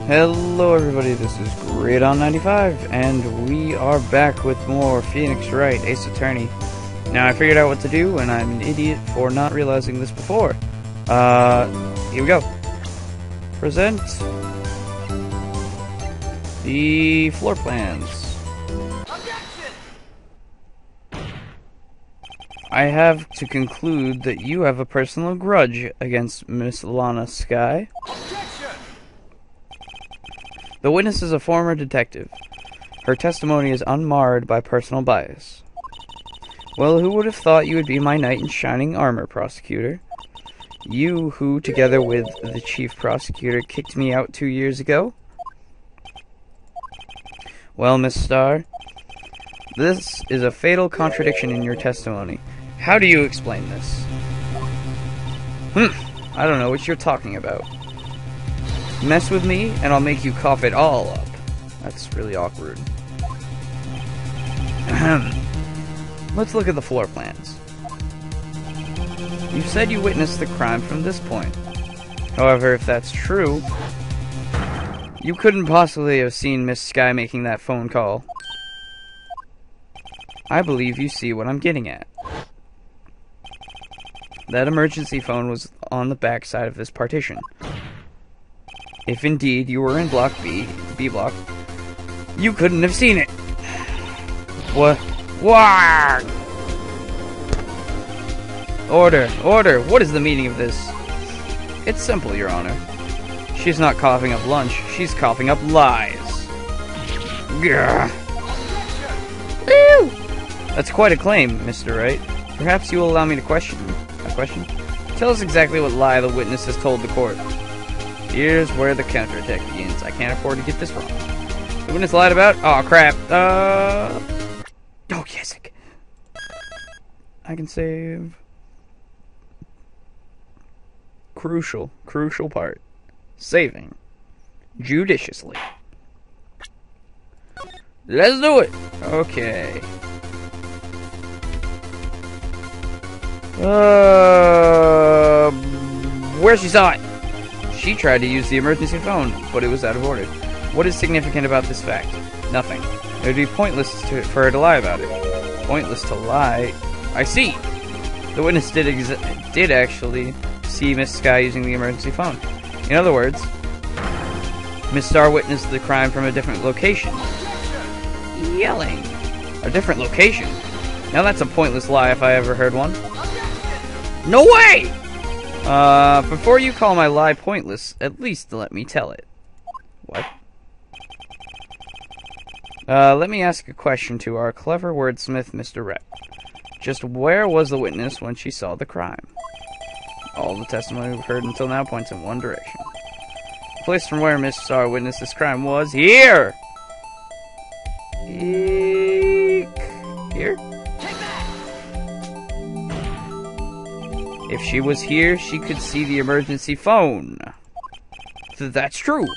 Hello everybody, this is Great on 95, and we are back with more Phoenix Wright, Ace Attorney. Now I figured out what to do, and I'm an idiot for not realizing this before. Here we go. Present the floor plans. Objection! I have to conclude that you have a personal grudge against Miss Lana Skye. Objection! The witness is a former detective. Her testimony is unmarred by personal bias. Well, who would have thought you would be my knight in shining armor, prosecutor? You who, together with the chief prosecutor, kicked me out 2 years ago? Well, Miss Starr, this is a fatal contradiction in your testimony. How do you explain this? I don't know what you're talking about. Mess with me, and I'll make you cough it all up. That's really awkward. Let's look at the floor plans. You said you witnessed the crime from this point. However, if that's true, you couldn't possibly have seen Miss Skye making that phone call. I believe you see what I'm getting at. That emergency phone was on the back side of this partition. If indeed you were in Block B block, you couldn't have seen it. What? Why? Order, order. What is the meaning of this? It's simple, Your Honor. She's not coughing up lunch. She's coughing up lies. Gah. Woo! That's quite a claim, Mr. Wright. Perhaps you will allow me to question. A question? Tell us exactly what lie the witness has told the court. Here's where the counterattack begins. I can't afford to get this wrong. The witness lied about? Oh crap. Oh, yes. I can save. Crucial part. Saving. Judiciously. Let's do it. Okay. Where she saw it? She tried to use the emergency phone, but it was out of order. What is significant about this fact? Nothing. It would be pointless for her to lie about it. Pointless to lie? I see! The witness did actually see Miss Skye using the emergency phone. In other words, Miss Starr witnessed the crime from a different location. Yelling! A different location? Now that's a pointless lie if I ever heard one. No way! Before you call my lie pointless, at least let me tell it. What? Let me ask a question to our clever wordsmith, Mr. Wright. Just where was the witness when she saw the crime? All the testimony we've heard until now points in one direction. The place from where Miss Starr witnessed this crime was here! Eek. Here? If she was here, she could see the emergency phone. That's true.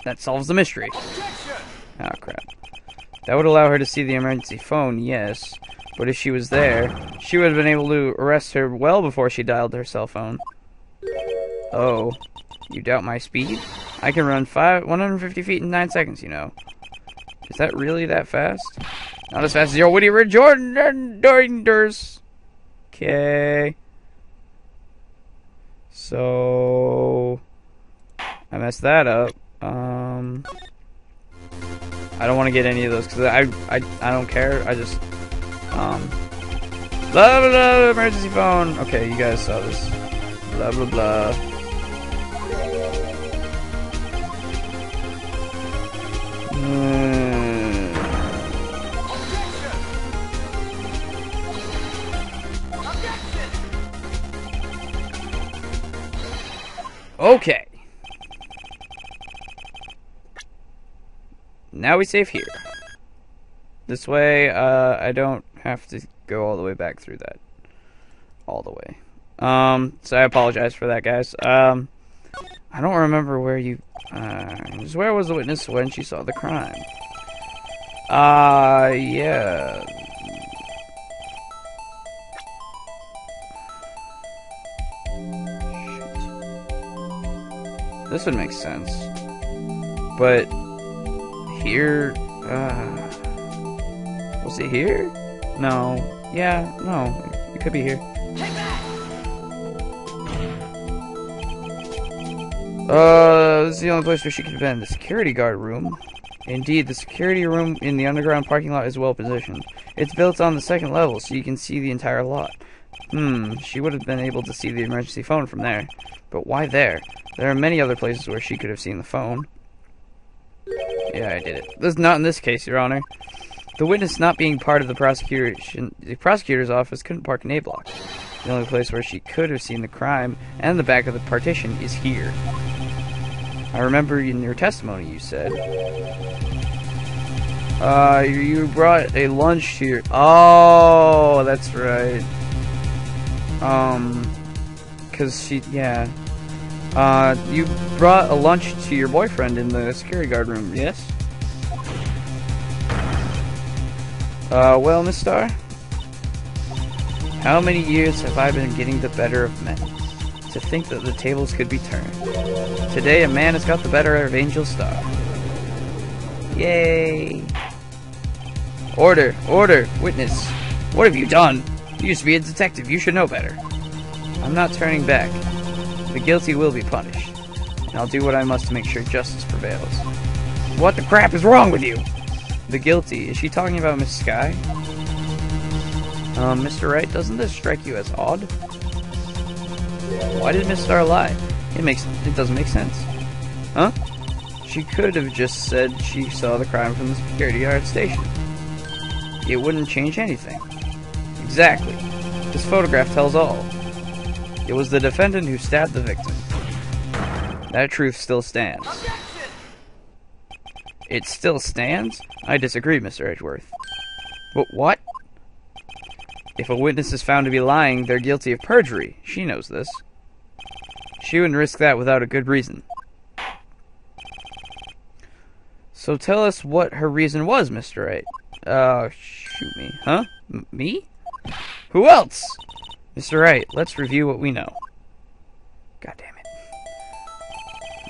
That solves the mystery. Oh, crap. That would allow her to see the emergency phone, yes. But if she was there, she would have been able to arrest her well before she dialed her cell phone. Oh. You doubt my speed? I can run 150 feet in 9 seconds, you know. Is that really that fast? Not as fast as your witty rejoinders. Okay. So I messed that up. I don't want to get any of those because I don't care. I just blah blah blah emergency phone. Okay, you guys saw this. Blah blah blah. Okay. Now we save here. This way, I don't have to go all the way back through that. All the way. So I apologize for that, guys. I don't remember where you... where was the witness when she saw the crime? Yeah. This would make sense. But here, was it here? No. Yeah, no. It could be here. This is the only place where she could have been. The security guard room. Indeed, the security room in the underground parking lot is well positioned. It's built on the second level, so you can see the entire lot. She would have been able to see the emergency phone from there. But why there? There are many other places where she could have seen the phone. Yeah, I did it. This is not in this case, Your Honor. The witness not being part of the prosecutor's office couldn't park in A block. The only place where she could have seen the crime and the back of the partition is here. I remember in your testimony you said, you brought a lunch here. Oh, that's right. Cause yeah. You brought a lunch to your boyfriend in the security guard room, yes? Well, Miss Starr? How many years have I been getting the better of men? To think that the tables could be turned. Today, a man has got the better of Angel Starr. Yay! Order! Order! Witness! What have you done? You used to be a detective. You should know better. I'm not turning back. The guilty will be punished. And I'll do what I must to make sure justice prevails. What the crap is wrong with you? The guilty. Is she talking about Miss Sky? Mr. Wright, doesn't this strike you as odd? Why did Miss Starr lie? It doesn't make sense. Huh? She could have just said she saw the crime from the security guard station. It wouldn't change anything. Exactly. This photograph tells all. It was the defendant who stabbed the victim. That truth still stands. It still stands? I disagree, Mr. Edgeworth. But what? If a witness is found to be lying, they're guilty of perjury. She knows this. She wouldn't risk that without a good reason. So tell us what her reason was, Mr. Wright. Shoot me. Huh? Me? Who else? Mr. Wright, let's review what we know. God damn it.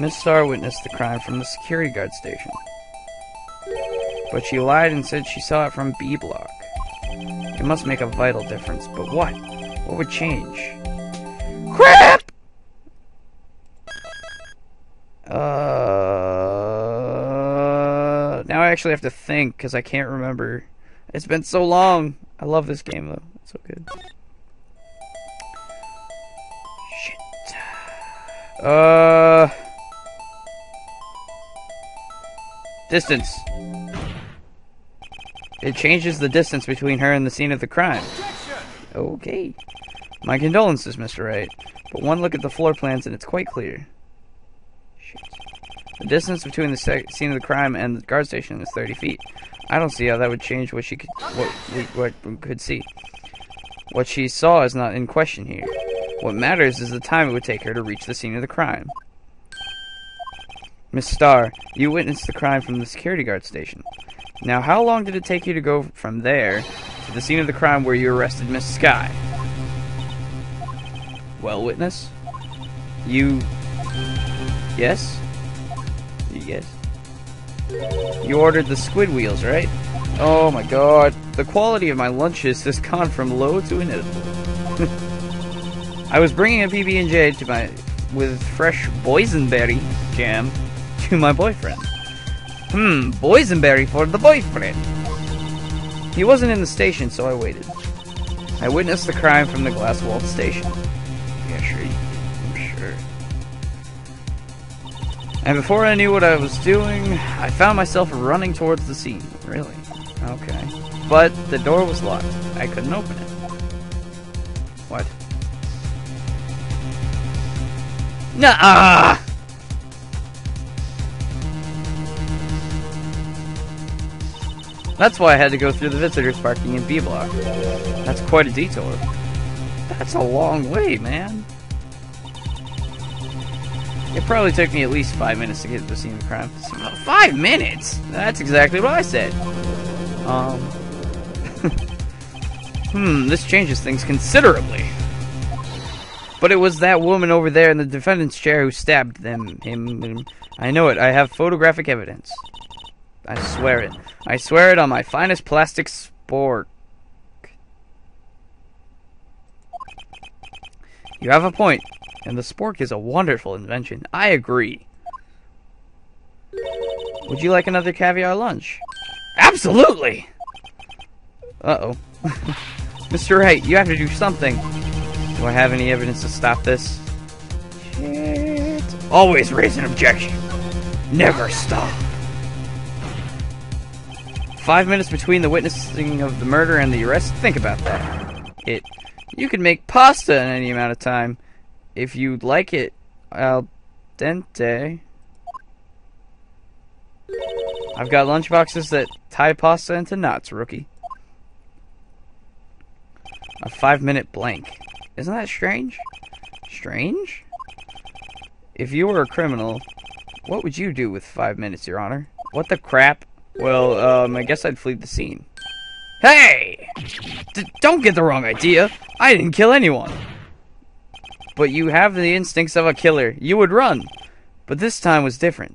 Miss Starr witnessed the crime from the security guard station. But she lied and said she saw it from B block. It must make a vital difference, but what? What would change? Crap! Now I actually have to think, because I can't remember. It's been so long. I love this game, though. It's so good. Shit. Distance. It changes the distance between her and the scene of the crime. Okay. My condolences, Mr. Wright. But one look at the floor plans and it's quite clear. Shit. The distance between the scene of the crime and the guard station is 30 feet. I don't see how that would change what we could see. What she saw is not in question here. What matters is the time it would take her to reach the scene of the crime. Miss Starr, you witnessed the crime from the security guard station. Now, how long did it take you to go from there to the scene of the crime where you arrested Miss Sky? Well, witness? You... Yes? Yes. You ordered the squid wheels, right? Oh my god. The quality of my lunches has gone from low to inedible. I was bringing a PB&J with fresh boysenberry jam to my boyfriend. Boysenberry for the boyfriend. He wasn't in the station, so I waited. I witnessed the crime from the glass-walled station. Yeah, sure. I'm sure. And before I knew what I was doing, I found myself running towards the scene. Really? Okay. But the door was locked. I couldn't open it. What? Nuh-uh! That's why I had to go through the visitors parking in B block. That's quite a detour. That's a long way, man. It probably took me at least 5 minutes to get to the scene of the crime. 5 minutes? That's exactly what I said. This changes things considerably. But it was that woman over there in the defendant's chair who stabbed him. I know it. I have photographic evidence. I swear it. I swear it on my finest plastic spork. You have a point, and the spork is a wonderful invention. I agree. Would you like another caviar lunch? Absolutely! Uh-oh. Mr. Wright, you have to do something. Do I have any evidence to stop this? Shit. Always raise an objection. Never stop. 5 minutes between the witnessing of the murder and the arrest? Think about that. You could make pasta in any amount of time. If you'd like it al dente. I've got lunchboxes that tie pasta into knots, rookie. A 5-minute blank. Isn't that strange? Strange? If you were a criminal, what would you do with 5 minutes, Your Honor? What the crap? Well, I guess I'd flee the scene. Hey! Don't get the wrong idea. I didn't kill anyone. But you have the instincts of a killer. You would run. But this time was different.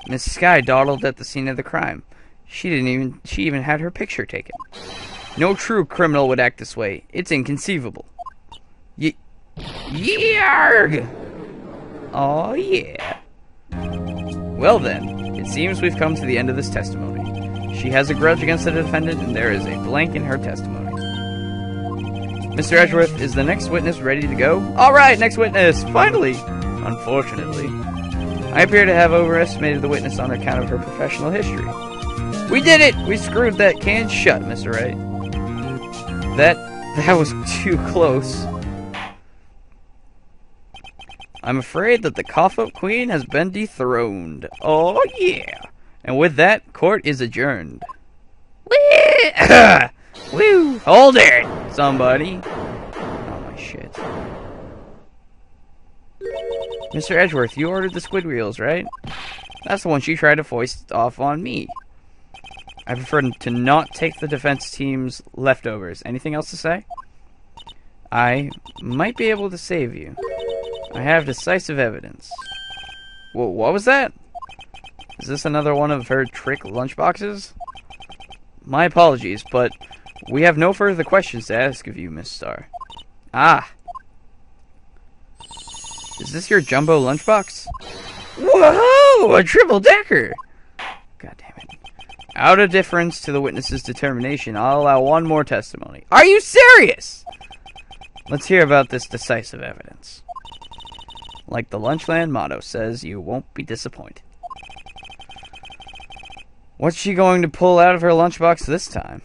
Miss Sky dawdled at the scene of the crime. She even had her picture taken. No true criminal would act this way. It's inconceivable. Yarg! Oh yeah. Well then, it seems we've come to the end of this testimony. She has a grudge against the defendant, and there is a blank in her testimony. Mr. Edgeworth, is the next witness ready to go? Alright, next witness! Finally! Unfortunately, I appear to have overestimated the witness on account of her professional history. We did it! We screwed that can shut, Mr. Wright. That was too close. I'm afraid that the cough-up queen has been dethroned. Oh, yeah. And with that, court is adjourned. Woo! Hold it, somebody. Oh, my shit. Mr. Edgeworth, you ordered the squid reels, right? That's the one she tried to foist off on me. I prefer to not take the defense team's leftovers. Anything else to say? I might be able to save you. I have decisive evidence. Whoa, what was that? Is this another one of her trick lunchboxes? My apologies, but we have no further questions to ask of you, Miss Starr. Ah. Is this your jumbo lunchbox? Whoa! A triple-decker! God damn it. Out of deference to the witness's determination, I'll allow one more testimony. Are you serious? Let's hear about this decisive evidence. Like the Lunchland motto says, you won't be disappointed. What's she going to pull out of her lunchbox this time?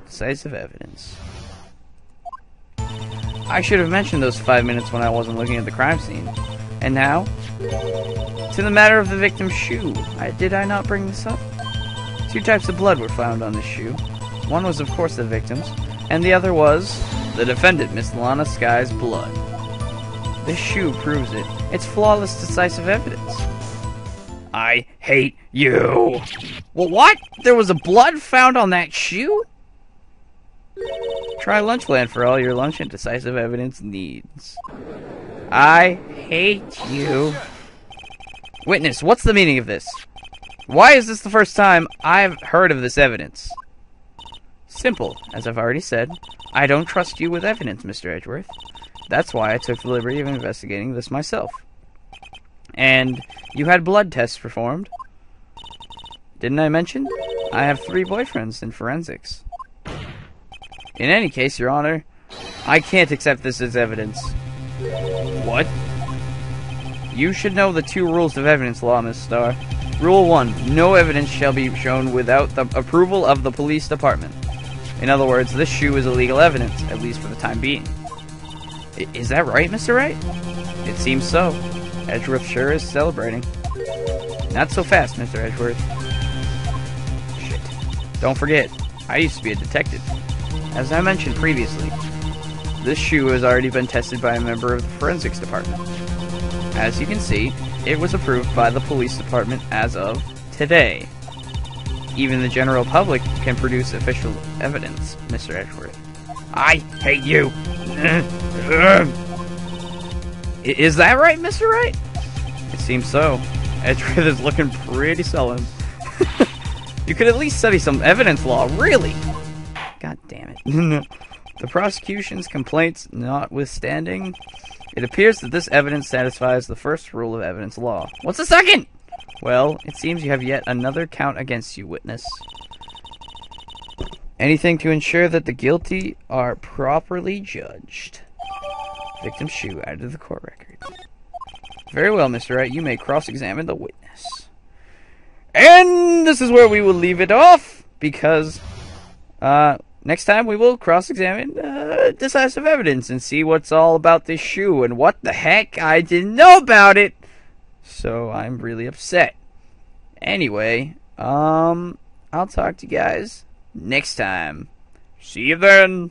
Decisive evidence. I should have mentioned those 5 minutes when I wasn't looking at the crime scene. And now? To the matter of the victim's shoe. Did I not bring this up? 2 types of blood were found on this shoe. One was, of course, the victim's, and the other was the defendant, Miss Lana Sky's blood. This shoe proves it. It's flawless, decisive evidence. I hate you. Well, what? There was a blood found on that shoe? Try Lunchland for all your lunch and decisive evidence needs. I hate you. Witness, what's the meaning of this? Why is this the first time I've heard of this evidence? Simple. As I've already said, I don't trust you with evidence, Mr. Edgeworth. That's why I took the liberty of investigating this myself. And you had blood tests performed. Didn't I mention? I have 3 boyfriends in forensics. In any case, Your Honor, I can't accept this as evidence. What? You should know the 2 rules of evidence law, Miss Starr. Rule 1, no evidence shall be shown without the approval of the police department. In other words, this shoe is illegal evidence, at least for the time being. Is that right, Mr. Wright? It seems so. Edgeworth sure is celebrating. Not so fast, Mr. Edgeworth. Shit. Don't forget, I used to be a detective. As I mentioned previously, this shoe has already been tested by a member of the forensics department. As you can see, it was approved by the police department as of today. Even the general public can produce official evidence, Mr. Edgeworth. I hate you. Is that right, Mr. Wright? It seems so. Edgeworth is looking pretty sullen. You could at least study some evidence law, really? God damn it. The prosecution's complaints notwithstanding, it appears that this evidence satisfies the first rule of evidence law. What's the second? Well, it seems you have yet another count against you, witness. Anything to ensure that the guilty are properly judged. Victim's shoe added to the court record. Very well, Mr. Wright, you may cross-examine the witness. And this is where we will leave it off, because next time we will cross-examine decisive evidence and see what's all about this shoe and what the heck, I didn't know about it. So I'm really upset. Anyway, I'll talk to you guys next time. See you then.